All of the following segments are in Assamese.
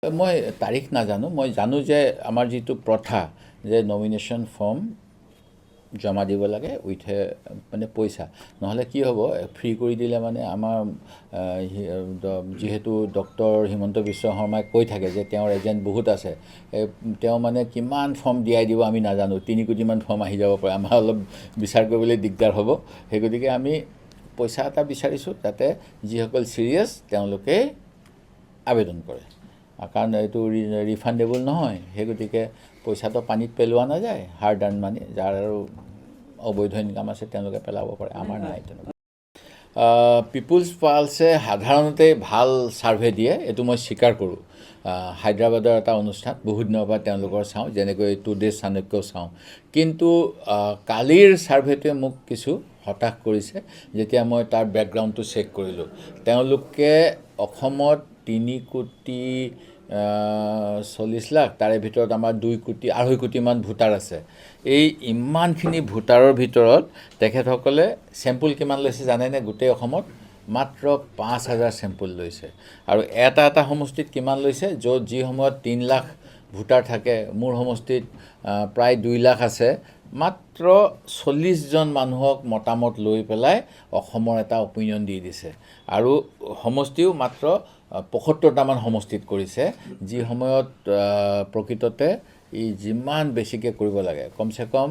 মই তাৰিখ নাজানো। মই জানো যে আমাৰ যিটো প্ৰথা যে নমিনেশ্যন ফৰ্ম জমা দিব লাগে উইথ মানে পইচা, নহ'লে কি হ'ব, ফ্ৰী কৰি দিলে মানে আমাৰ যিহেতু ডক্টৰ হিমন্ত বিশ্ব শৰ্মাই কৈ থাকে যে তেওঁৰ এজেণ্ট বহুত আছে, তেওঁ মানে কিমান ফৰ্ম দিয়াই দিব আমি নাজানো, 3 কোটিমান ফৰ্ম আহি যাব পাৰে, আমাৰ অলপ বিচাৰ কৰিবলৈ দিগদাৰ হ'ব। সেই গতিকে আমি পইচা এটা বিচাৰিছোঁ, যাতে যিসকল ছিৰিয়াছ তেওঁলোকে আবেদন কৰে, কাৰণ এইটো ৰিফাণ্ডেবল নহয়। সেই গতিকে পইচাটো পানীত পেলোৱা নাযায়, হাৰ্ড আৰ্ণ মানি, যাৰ আৰু অবৈধ ইনকাম আছে তেওঁলোকে পেলাব পাৰে, আমাৰ নাই তেনেকুৱা। পিপুলছ পালছে সাধাৰণতে ভাল ছাৰ্ভে দিয়ে, এইটো মই স্বীকাৰ কৰোঁ। হায়দৰাবাদৰ এটা অনুষ্ঠান, বহুত দিনৰ পৰা তেওঁলোকৰ চাওঁ, যেনেকৈ টুডে চাণক্যও চাওঁ। কিন্তু কালিৰ ছাৰ্ভেটোৱে মোক কিছু হতাশ কৰিছে, যেতিয়া মই তাৰ বেকগ্ৰাউণ্ডটো চেক কৰিলোঁ। তেওঁলোকে অসমত 3 কোটি 40 লাখ, তাৰে ভিতৰত আমাৰ 2.5 কোটিমান ভোটাৰ আছে। এই ইমানখিনি ভোটাৰৰ ভিতৰত তেখেতসকলে চেম্পুল কিমান লৈছে জানেনে? গোটেই অসমত মাত্ৰ 5,000 চেম্পুল লৈছে। আৰু এটা সমষ্টিত কিমান লৈছে? যি সময়ত 3 লাখ ভোটাৰ থাকে, মোৰ সমষ্টিত প্ৰায় 2 লাখ আছে, মাত্ৰ 40জন মানুহক মতামত লৈ পেলাই অসমৰ এটা অপিনিয়ন দি দিছে। আৰু সমষ্টিও মাত্ৰ 75টামান সমষ্টিত কৰিছে, যি সময়ত প্ৰকৃততে যিমান বেছিকৈ কৰিব লাগে, কমচে কম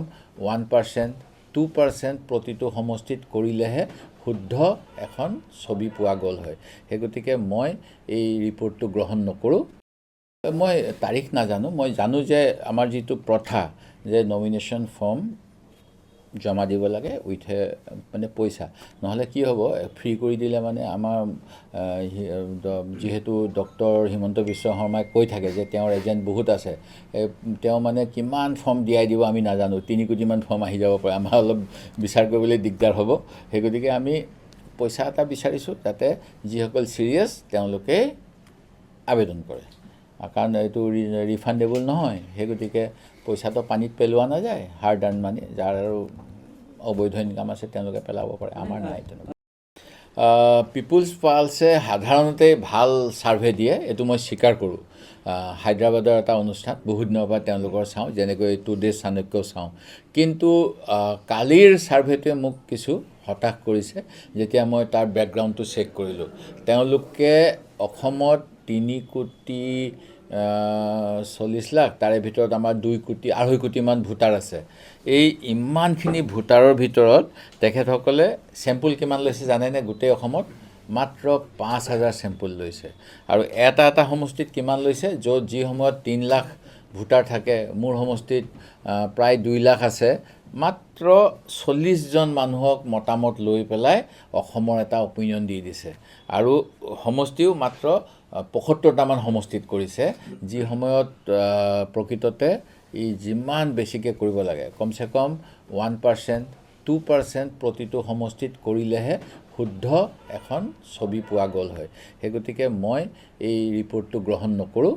1%, 2% প্ৰতিটো সমষ্টিত কৰিলেহে শুদ্ধ এখন ছবি পোৱা গ'ল হয়। সেই গতিকে মই এই ৰিপৰ্টটো গ্ৰহণ নকৰোঁ। মই তাৰিখ নাজানো। মই জানো যে আমাৰ যিটো প্ৰথা যে নমিনেশ্যন ফৰ্ম জমা দিব লাগে উইথ মানে পইচা, নহ'লে কি হ'ব, ফ্ৰী কৰি দিলে মানে আমাৰ যিহেতু ডক্টৰ হিমন্ত বিশ্ব শৰ্মাই কৈ থাকে যে তেওঁৰ এজেণ্ট বহুত আছে, তেওঁ মানে কিমান ফৰ্ম দিয়াই দিব আমি নাজানো, 3 কোটিমান ফৰ্ম আহি যাব পাৰে, আমাৰ অলপ বিচাৰ কৰিবলৈ দিগদাৰ হ'ব। সেই গতিকে আমি পইচা এটা বিচাৰিছোঁ, যাতে যিসকল ছিৰিয়াছ তেওঁলোকে আবেদন কৰে, কাৰণ এইটো ৰিফাণ্ডেবল নহয়। সেই গতিকে পইচাটো পানীত পেলোৱা নাযায়, হাৰ্ড আৰ্ণ মানি, যাৰ আৰু অবৈধ ইনকাম আছে তেওঁলোকে পেলাব পাৰে, আমাৰ নাই তেনেকুৱা। পিপুলছ পালছে সাধাৰণতে ভাল ছাৰ্ভে দিয়ে, এইটো মই স্বীকাৰ কৰোঁ। হায়দৰাবাদৰ এটা অনুষ্ঠান, বহুত দিনৰ পৰা তেওঁলোকৰ চাওঁ, যেনেকৈ টুডে চাণক্যও চাওঁ। কিন্তু কালিৰ ছাৰ্ভেটোৱে মোক কিছু হতাশ কৰিছে, যেতিয়া মই তাৰ বেকগ্ৰাউণ্ডটো চেক কৰিলোঁ। তেওঁলোকে অসমত 3 কোটি 40 লাখ, তাৰে ভিতৰত আমাৰ 2.5 কোটিমান ভোটাৰ আছে। এই ইমানখিনি ভোটাৰৰ ভিতৰত তেখেতসকলে চেম্পুল কিমান লৈছে জানেনে? গোটেই অসমত মাত্ৰ 5,000 চেম্পুল লৈছে। আৰু এটা সমষ্টিত কিমান লৈছে? যি সময়ত 3 লাখ ভোটাৰ থাকে, মোৰ সমষ্টিত প্ৰায় 2 লাখ আছে, মাত্ৰ 40জন মানুহক মতামত লৈ পেলাই অসমৰ এটা অপিনিয়ন দি দিছে। আৰু সমষ্টিও মাত্ৰ 75টামান সমষ্টিত কৰিছে, যি সময়ত প্ৰকৃততে যিমান বেছিকৈ কৰিব লাগে, কমচে কম 1%, 2% প্ৰতিটো সমষ্টিত কৰিলেহে শুদ্ধ এখন ছবি পোৱা গ'ল হয়। সেই গতিকে মই এই ৰিপৰ্টটো গ্ৰহণ নকৰোঁ।